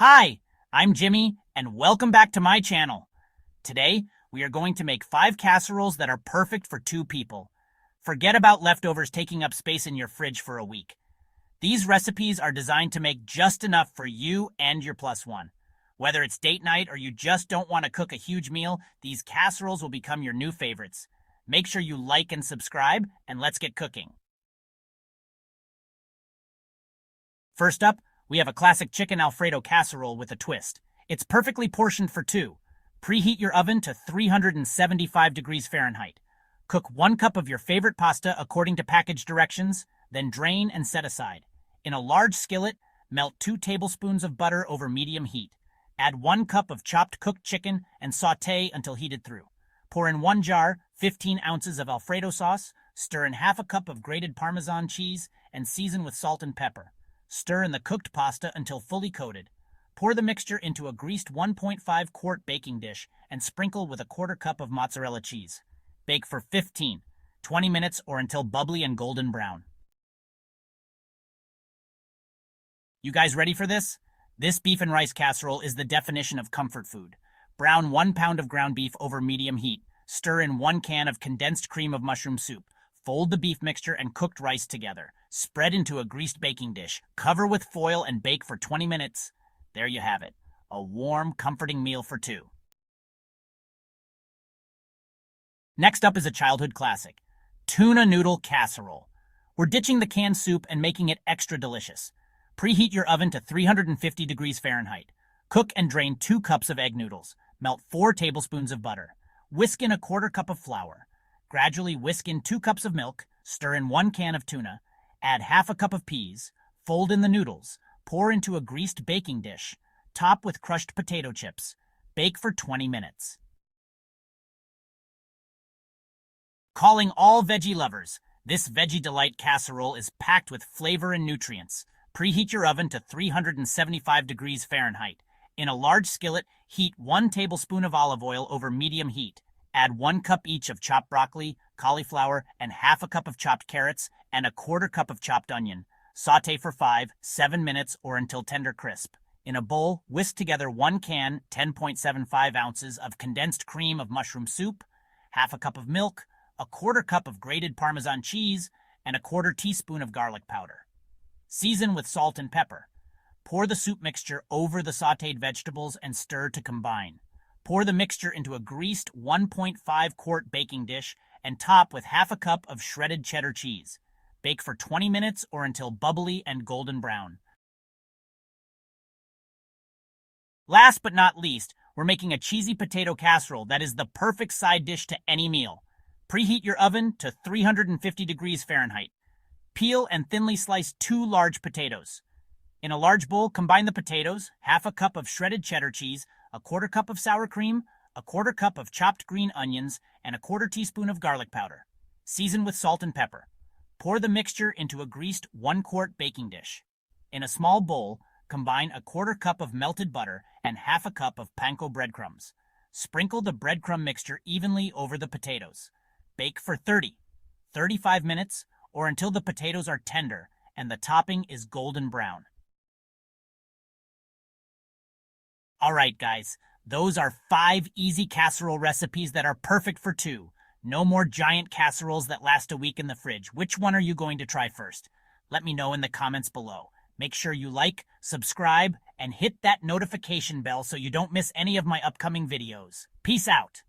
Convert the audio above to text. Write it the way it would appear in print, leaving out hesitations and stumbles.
Hi, I'm Jimmy, and welcome back to my channel. Today, we are going to make 5 casseroles that are perfect for 2 people. Forget about leftovers taking up space in your fridge for a week. These recipes are designed to make just enough for you and your plus one. Whether it's date night or you just don't want to cook a huge meal, these casseroles will become your new favorites. Make sure you like and subscribe, and let's get cooking. First up, we have a classic chicken Alfredo casserole with a twist. It's perfectly portioned for 2. Preheat your oven to 375 degrees Fahrenheit. Cook 1 cup of your favorite pasta according to package directions, then drain and set aside. In a large skillet, melt 2 tablespoons of butter over medium heat. Add 1 cup of chopped cooked chicken and sauté until heated through. Pour in 1 jar, 15 ounces of Alfredo sauce, stir in half a cup of grated Parmesan cheese, and season with salt and pepper. Stir in the cooked pasta until fully coated. Pour the mixture into a greased 1.5 quart baking dish and sprinkle with a 1/4 cup of mozzarella cheese. Bake for 15-20 minutes or until bubbly and golden brown. You guys ready for this? This beef and rice casserole is the definition of comfort food. Brown 1 pound of ground beef over medium heat. Stir in 1 can of condensed cream of mushroom soup. Fold the beef mixture and cooked rice together. Spread into a greased baking dish. Cover with foil and bake for 20 minutes. There you have it. A warm, comforting meal for 2. Next up is a childhood classic. Tuna noodle casserole. We're ditching the canned soup and making it extra delicious. Preheat your oven to 350 degrees Fahrenheit. Cook and drain 2 cups of egg noodles. Melt 4 tablespoons of butter. Whisk in a 1/4 cup of flour. Gradually whisk in 2 cups of milk. Stir in 1 can of tuna. Add half a cup of peas. Fold in the noodles. Pour into a greased baking dish. Top with crushed potato chips. Bake for 20 minutes. Calling all veggie lovers, this Veggie Delight casserole is packed with flavor and nutrients. Preheat your oven to 375 degrees Fahrenheit. In a large skillet, heat 1 tablespoon of olive oil over medium heat. Add 1 cup each of chopped broccoli, cauliflower, and half a cup of chopped carrots, and a 1/4 cup of chopped onion. Sauté for 5-7 minutes or until tender crisp. In a bowl, whisk together 1 can, 10.75 ounces of condensed cream of mushroom soup, half a cup of milk, a 1/4 cup of grated Parmesan cheese, and a 1/4 teaspoon of garlic powder. Season with salt and pepper. Pour the soup mixture over the sautéed vegetables and stir to combine. Pour the mixture into a greased 1.5 quart baking dish and top with half a cup of shredded cheddar cheese. Bake for 20 minutes or until bubbly and golden brown. Last but not least, we're making a cheesy potato casserole that is the perfect side dish to any meal. Preheat your oven to 350 degrees Fahrenheit. Peel and thinly slice 2 large potatoes. In a large bowl, combine the potatoes, half a cup of shredded cheddar cheese, a 1/4 cup of sour cream, a 1/4 cup of chopped green onions, and a 1/4 teaspoon of garlic powder. Season with salt and pepper. Pour the mixture into a greased 1 quart baking dish. In a small bowl, combine a 1/4 cup of melted butter and half a cup of panko breadcrumbs. Sprinkle the breadcrumb mixture evenly over the potatoes. Bake for 30-35 minutes or until the potatoes are tender and the topping is golden brown. Alright guys, those are 5 easy casserole recipes that are perfect for 2. No more giant casseroles that last a week in the fridge. Which one are you going to try first? Let me know in the comments below. Make sure you like, subscribe, and hit that notification bell so you don't miss any of my upcoming videos. Peace out!